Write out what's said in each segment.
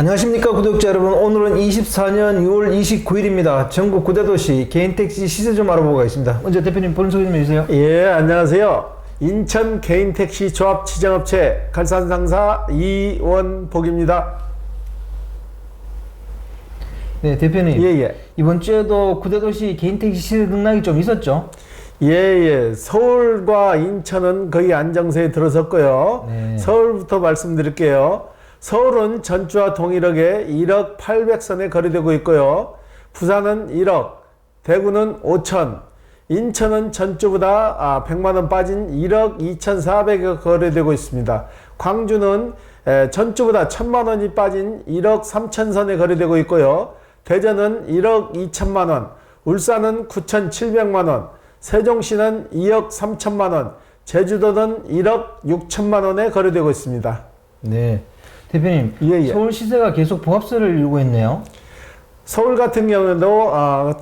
안녕하십니까 구독자 여러분. 오늘은 24년 6월 29일입니다. 전국 9대도시 개인택시 시세 좀 알아보고 가겠습니다. 먼저 대표님 본인 소개 좀 해주세요. 예, 안녕하세요. 인천 개인택시 조합 지정업체 갈산상사 이원복입니다. 네, 대표님. 예. 이번 주에도 9대도시 개인택시 시세 등락이 좀 있었죠? 예. 서울과 인천은 거의 안정세에 들어섰고요. 네. 서울부터 말씀드릴게요. 서울은 전주와 동일하게 1억 800선에 거래되고 있고요. 부산은 1억, 대구는 5천, 인천은 전주보다 100만원 빠진 1억 2,400에 거래되고 있습니다. 광주는 전주보다 1,000만원이 빠진 1억 3천선에 거래되고 있고요. 대전은 1억 2천만원, 울산은 9,700만원, 세종시는 2억 3천만원, 제주도는 1억 6천만원에 거래되고 있습니다. 네. 대표님, 예. 서울 시세가 계속 보합세를 이루고 있네요. 서울 같은 경우도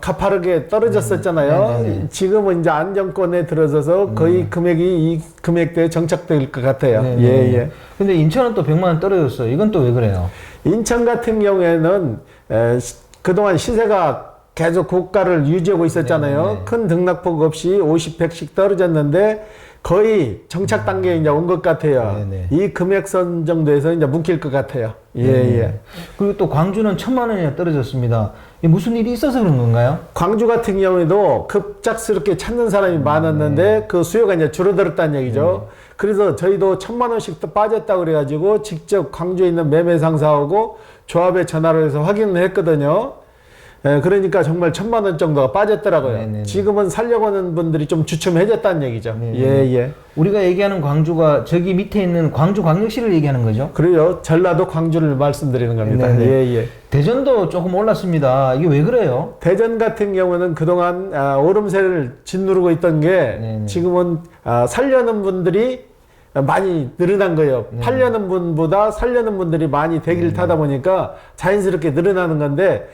가파르게 떨어졌었잖아요. 네네네. 지금은 이제 안정권에 들어서서 거의 금액이 이 금액대에 정착될 것 같아요. 네네. 예. 근데 인천은 또 100만원 떨어졌어요. 이건 또 왜 그래요? 인천 같은 경우에는 그동안 시세가 계속 고가를 유지하고 있었잖아요. 네네. 큰 등락폭 없이 50, 100씩 떨어졌는데 거의 정착 단계에 이제 온 것 같아요. 네네. 이 금액선 정도에서 이제 묶일 것 같아요. 예. 그리고 또 광주는 1,000만원이나 떨어졌습니다. 이게 무슨 일이 있어서 그런 건가요? 광주 같은 경우에도 급작스럽게 찾는 사람이 많았는데 그 수요가 이제 줄어들었다는 얘기죠. 그래서 저희도 1,000만원씩 또 빠졌다고 그래가지고 직접 광주에 있는 매매 상사하고 조합에 전화를 해서 확인을 했거든요. 그러니까 정말 1,000만원 정도가 빠졌더라고요. 네네네. 지금은 살려고 하는 분들이 좀 주춤해졌다는 얘기죠. 예. 우리가 얘기하는 광주가 저기 밑에 있는 광주광역시를 얘기하는 거죠? 그래요. 전라도 광주를 말씀드리는 겁니다. 네네. 예. 대전도 조금 올랐습니다. 이게 왜 그래요? 대전 같은 경우는 그동안 오름세를 짓누르고 있던 게 네네. 지금은 살려는 분들이 많이 늘어난 거예요. 팔려는 분보다 살려는 분들이 많이 대기를 타다 보니까 자연스럽게 늘어나는 건데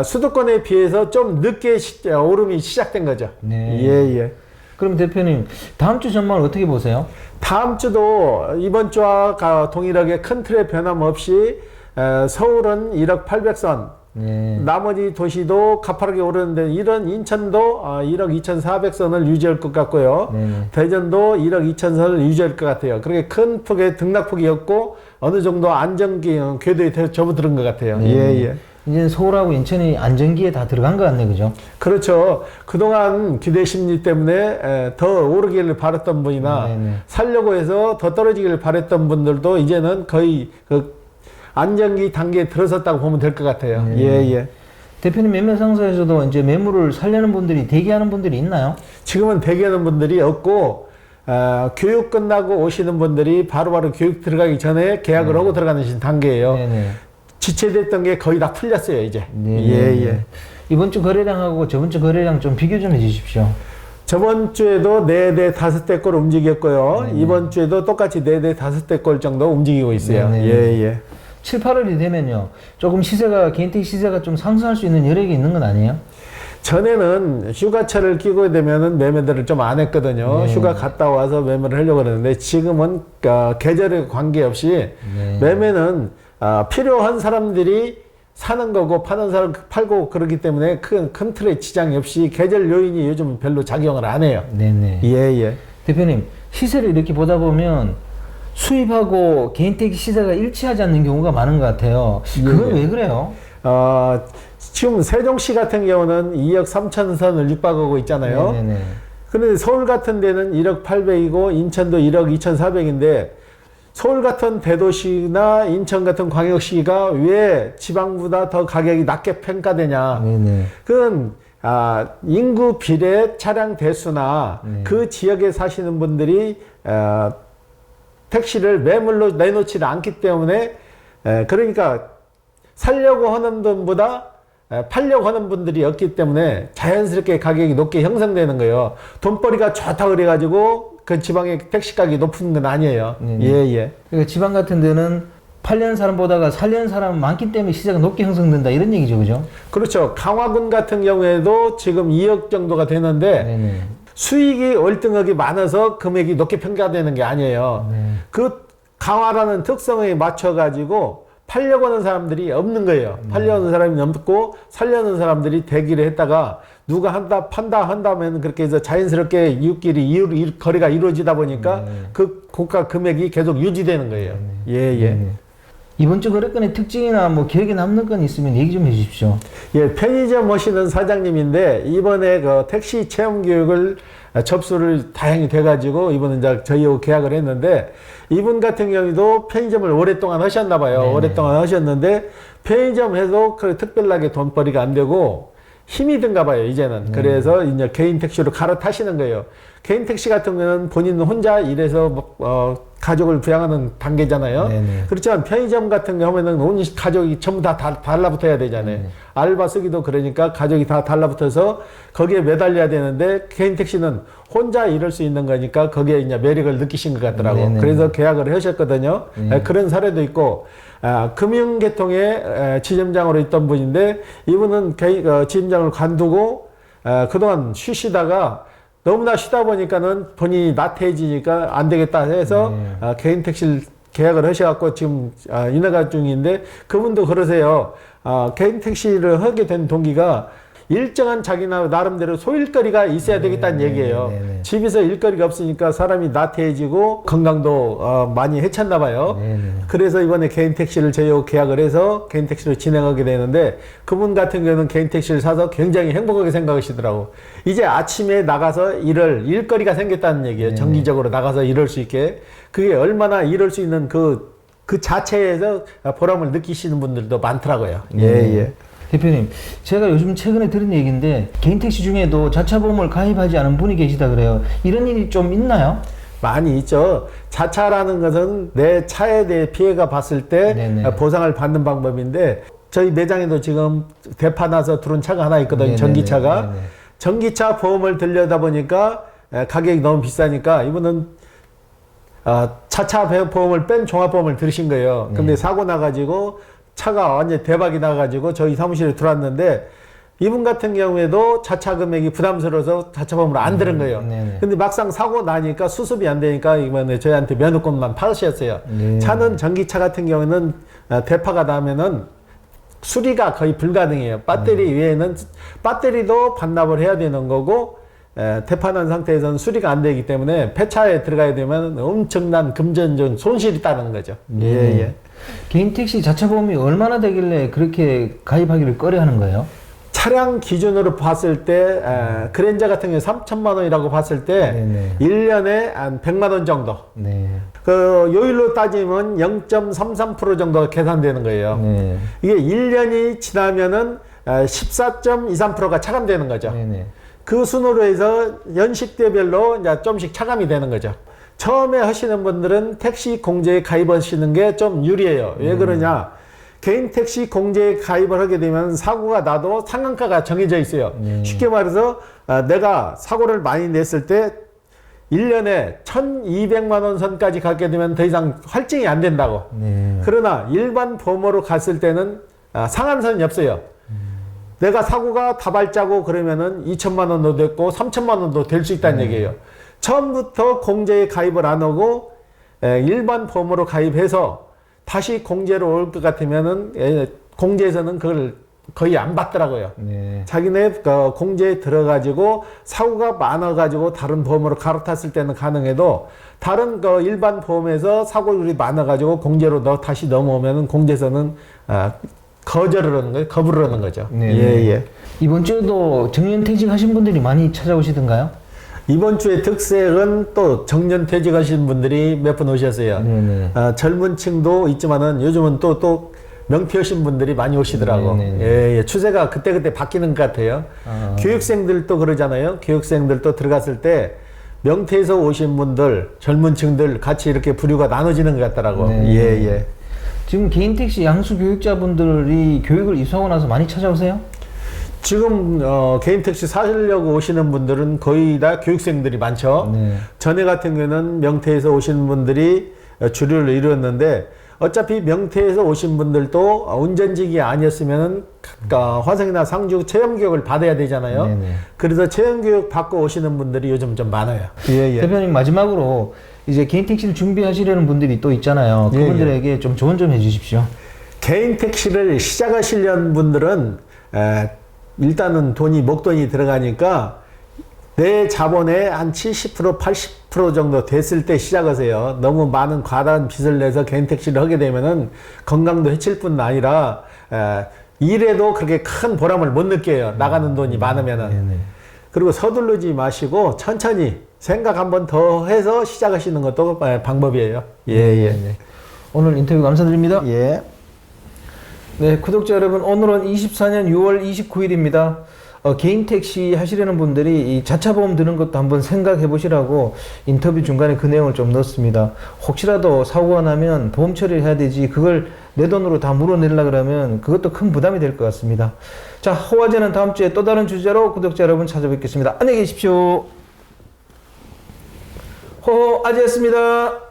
수도권에 비해서 좀 늦게 오름이 시작된 거죠. 네. 예. 그럼 대표님 다음 주 전망을 어떻게 보세요? 다음 주도 이번 주와 동일하게 큰 틀의 변함 없이 서울은 1억 800선, 네. 나머지 도시도 가파르게 오르는데 이런 인천도 1억 2,400선을 유지할 것 같고요. 대전도 1억 2천선을 유지할 것 같아요. 그렇게 큰 폭의 등락폭이 없고 어느 정도 안정기 궤도에 접어드는 것 같아요. 예. 이제 서울하고 인천이 안정기에 다 들어간 것 같네, 그죠? 그렇죠. 그동안 기대 심리 때문에 더 오르기를 바랐던 분이나 살려고 해서 더 떨어지기를 바랬던 분들도 이제는 거의 그 안정기 단계에 들어섰다고 보면 될 것 같아요. 예. 대표님 매매 상사에서도 이제 매물을 살려는 분들이 대기하는 분들이 있나요? 지금은 대기하는 분들이 없고 교육 끝나고 오시는 분들이 바로바로 교육 들어가기 전에 계약을 하고 들어가는 단계예요. 지체됐던 게 거의 다 풀렸어요, 이제. 예. 이번 주 거래량하고 저번 주 거래량 좀 비교 좀 해주십시오. 저번 주에도 4대 5대 꼴 움직였고요. 이번 주에도 똑같이 4대 5대 꼴 정도 움직이고 있어요. 예. 7, 8월이 되면요. 조금 시세가, 개인택시 시세가 좀 상승할 수 있는 여력이 있는 건 아니에요? 전에는 휴가철을 끼고 되면은 매매들을 좀 안 했거든요. 휴가 갔다 와서 매매를 하려고 그러는데 지금은 계절에 관계없이 매매는 필요한 사람들이 사는 거고 파는 사람 팔고 그러기 때문에 큰 틀의 지장이 없이 계절 요인이 요즘 별로 작용을 안 해요. 예. 대표님, 시세를 이렇게 보다 보면 수입하고 개인택시 시세가 일치하지 않는 경우가 많은 것 같아요. 그건 왜 그래요? 지금 세종시 같은 경우는 2억 3천선을 육박하고 있잖아요. 그런데 서울 같은 데는 1억 800이고 인천도 1억 2,400인데 서울 같은 대도시나 인천 같은 광역시가 왜 지방보다 더 가격이 낮게 평가되냐. 그건 인구 비례 차량 대수나 그 지역에 사시는 분들이 택시를 매물로 내놓지 않기 때문에 그러니까 살려고 하는 분보다 팔려고 하는 분들이 없기 때문에 자연스럽게 가격이 높게 형성되는 거예요. 돈벌이가 좋다 그래가지고 그 지방의 택시 가격이 높은 건 아니에요. 예. 그러니까 지방 같은 데는 팔려는 사람보다가 살려는 사람이 많기 때문에 시세가 높게 형성된다 이런 얘기죠, 그죠? 그렇죠. 강화군 같은 경우에도 지금 2억 정도가 되는데 수익이 월등하게 많아서 금액이 높게 평가되는 게 아니에요. 그 강화라는 특성에 맞춰 가지고 팔려고 하는 사람들이 없는 거예요. 팔려고 하는 사람이 없고 살려는 사람들이 대기를 했다가 누가 판다 한다면 그렇게 해서 자연스럽게 이웃끼리 거래가 이루어지다 보니까 그 고가 금액이 계속 유지되는 거예요. 예. 이번 주 거래건의 특징이나 뭐 기억에 남는 건 있으면 얘기 좀 해주십시오. 예, 편의점 모시는 사장님인데 이번에 그 택시 체험 교육을 접수를 다행히 돼가지고 이번에 이제 저희하고 계약을 했는데 이분 같은 경우도 편의점을 오랫동안 하셨나 봐요. 네네. 오랫동안 하셨는데 편의점 해도 그 특별하게 돈벌이가 안 되고 힘이 든가 봐요, 이제는. 그래서 이제 개인 택시로 갈아타시는 거예요. 개인 택시 같은 경우는 본인 혼자 일해서 가족을 부양하는 단계잖아요. 네네. 그렇지만 편의점 같은 경우에는 온 가족이 전부 다 달라붙어야 되잖아요. 알바 쓰기도 그러니까 가족이 다 달라붙어서 거기에 매달려야 되는데 개인 택시는 혼자 일할 수 있는 거니까 거기에 이제 매력을 느끼신 것 같더라고요. 네네. 그래서 계약을 하셨거든요. 그런 사례도 있고 금융계통의 지점장으로 있던 분인데 이분은 지점장을 관두고 그동안 쉬시다가 너무나 쉬다 보니까는 본인이 나태해지니까 안 되겠다 해서 개인 택시를 계약을 하셔갖고 지금 인허가 중인데 그분도 그러세요. 개인 택시를 하게 된 동기가 일정한 자기 나름대로 소일거리가 있어야 되겠다는 얘기예요. 집에서 일거리가 없으니까 사람이 나태해지고 건강도 많이 해쳤나 봐요. 그래서 이번에 개인 택시를 저희하고 계약을 해서 개인 택시로 진행하게 되는데 그분 같은 경우는 개인 택시를 사서 굉장히 행복하게 생각하시더라고. 이제 아침에 나가서 일거리가 생겼다는 얘기예요. 정기적으로 나가서 일할 수 있게. 그게 얼마나 일할 수 있는 그 자체에서 보람을 느끼시는 분들도 많더라고요. 예. 대표님, 제가 요즘 최근에 들은 얘기인데 개인 택시 중에도 자차 보험을 가입하지 않은 분이 계시다 그래요. 이런 일이 좀 있나요? 많이 있죠. 자차라는 것은 내 차에 대해 피해가 봤을 때 보상을 받는 방법인데 저희 매장에도 지금 대파 나서 들어온 차가 하나 있거든요. 전기차가. 전기차 보험을 들려다 보니까 가격이 너무 비싸니까 이분은 차차 보험을 뺀 종합보험을 들으신 거예요. 근데 사고 나가지고 차가 완전 대박이 나가지고 저희 사무실에 들어왔는데 이분 같은 경우에도 자차 금액이 부담스러워서 자차보험을 안 들은 거예요. 근데 막상 사고 나니까 수습이 안 되니까 이번에 저희한테 면허권만 받으셨어요. 차는 전기차 같은 경우에는 대파가 나면은 수리가 거의 불가능해요. 배터리 외에는 배터리도 반납을 해야 되는 거고 대파난 상태에서는 수리가 안 되기 때문에 폐차에 들어가야 되면 엄청난 금전적 손실이 따르는 거죠. 개인 택시 자차 보험이 얼마나 되길래 그렇게 가입하기를 꺼려하는 거예요? 차량 기준으로 봤을 때 그랜저 같은 경우 3천만 원이라고 봤을 때 1년에 한 100만 원 정도. 그 요일로 따지면 0.33% 정도 계산되는 거예요. 이게 1년이 지나면은 14.23%가 차감되는 거죠. 그 순으로 해서 연식대별로 이제 좀씩 차감이 되는 거죠. 처음에 하시는 분들은 택시 공제에 가입하시는 게 좀 유리해요. 왜 그러냐? 개인 택시 공제에 가입을 하게 되면 사고가 나도 상한가가 정해져 있어요. 쉽게 말해서 내가 사고를 많이 냈을 때 1년에 1,200만 원 선까지 갖게 되면 더 이상 할증이 안 된다고. 그러나 일반 보험으로 갔을 때는 상한선이 없어요. 내가 사고가 다발자고 그러면은 2천만 원도 됐고 3천만 원도 될 수 있다는 얘기예요. 처음부터 공제에 가입을 안 하고 일반 보험으로 가입해서 다시 공제로 올 것 같으면은 공제에서는 그걸 거의 안 받더라고요. 자기네 공제에 들어가지고 사고가 많아가지고 다른 보험으로 갈아탔을 때는 가능해도 다른 일반 보험에서 사고율이 많아가지고 공제로 다시 넘어오면은 공제에서는 거절을 하는 거예요. 거부를 하는 거죠. 이번 주에도 정년퇴직 하신 분들이 많이 찾아오시던가요? 이번 주에 특색은 또 정년퇴직하신 분들이 몇 분 오셨어요. 젊은 층도 있지만은 요즘은 또 명퇴하신 분들이 많이 오시더라고. 추세가 그때그때 바뀌는 것 같아요. 교육생들도 그러잖아요. 교육생들도 들어갔을 때 명퇴해서 오신 분들, 젊은 층들 같이 이렇게 부류가 나눠지는 것 같더라고. 지금 개인 택시 양수 교육자분들이 교육을 입수하고 나서 많이 찾아오세요? 지금 개인 택시 사시려고 오시는 분들은 거의 다 교육생들이 많죠. 전에 같은 경우는 명퇴해서 오시는 분들이 주류를 이루었는데 어차피 명퇴해서 오신 분들도 운전직이 아니었으면 화성이나 상주 체험교육을 받아야 되잖아요. 그래서 체험교육 받고 오시는 분들이 요즘 좀 많아요. 대표님, 마지막으로 이제 개인 택시를 준비하시려는 분들이 또 있잖아요. 그분들에게 좀 조언 좀 해주십시오. 개인 택시를 시작하시려는 분들은 일단은 목돈이 들어가니까 내 자본의 한 70%, 80% 정도 됐을 때 시작하세요. 너무 많은 과다한 빚을 내서 개인 택시를 하게 되면은 건강도 해칠 뿐 아니라 일에도 그렇게 큰 보람을 못 느껴요. 나가는 돈이 많으면은. 네네. 그리고 서두르지 마시고 천천히 생각 한번 더 해서 시작하시는 것도 방법이에요. 예. 오늘 인터뷰 감사드립니다. 예. 네, 구독자 여러분, 오늘은 24년 6월 29일입니다. 개인 택시 하시려는 분들이 이 자차 보험 드는 것도 한번 생각해 보시라고 인터뷰 중간에 그 내용을 좀 넣었습니다. 혹시라도 사고가 나면 보험 처리를 해야 되지, 그걸 내 돈으로 다 물어내려고 그러면 그것도 큰 부담이 될 것 같습니다. 자, 호화제는 다음 주에 또 다른 주제로 구독자 여러분 찾아뵙겠습니다. 안녕히 계십시오. 호화제였습니다.